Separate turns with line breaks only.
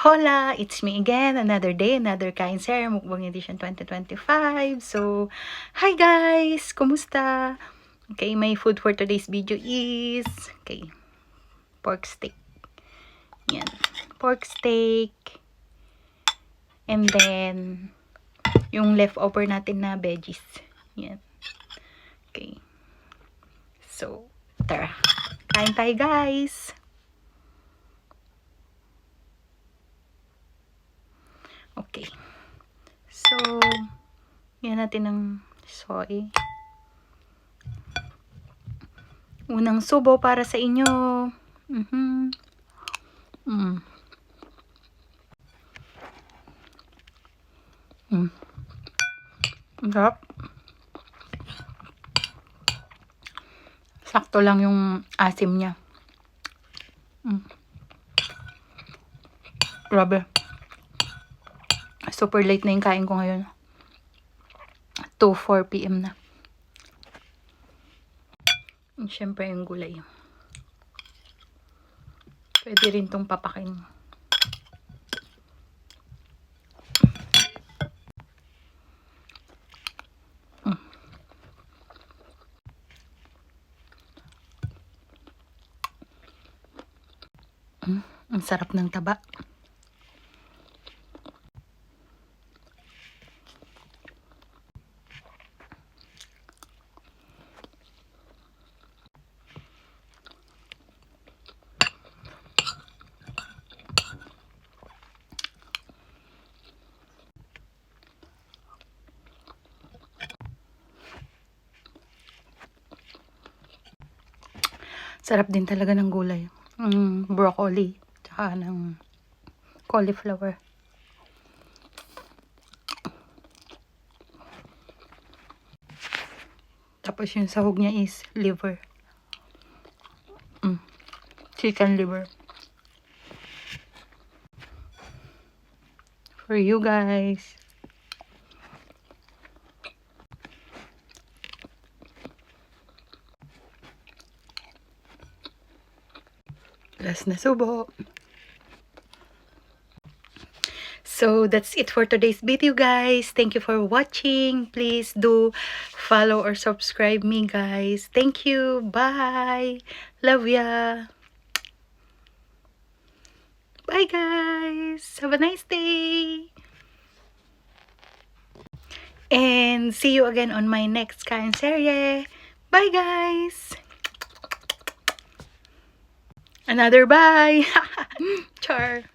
Hola! It's me again, another day, another Kain Sarah, Mukbang Edition 2025. So, hi guys! Kumusta? Okay, my food for today's video is, pork steak. Yan. Pork steak. And then, yung leftover natin na veggies. Yan. Okay. So, tara. Kain tayo guys! Okay. So, yan natin ng soy. Unang subo para sa inyo. Ang sarap. Sakto lang yung asim niya. Grabe. Super late na yung kain ko ngayon. 2:04 PM na. And syempre yung gulay. Pwede rin tong papakin. Ang sarap ng taba. Sarap din talaga ng gulay. Broccoli, tsaka ng cauliflower. Tapos yung sahog niya is liver. Chicken liver. For you guys. Last na subo. So, that's it for today's video, guys. Thank you for watching. Please do follow or subscribe me, guys. Thank you. Bye. Love ya. Bye, guys. Have a nice day. And see you again on my next Kain Serie. Bye, guys. Another bye. Char.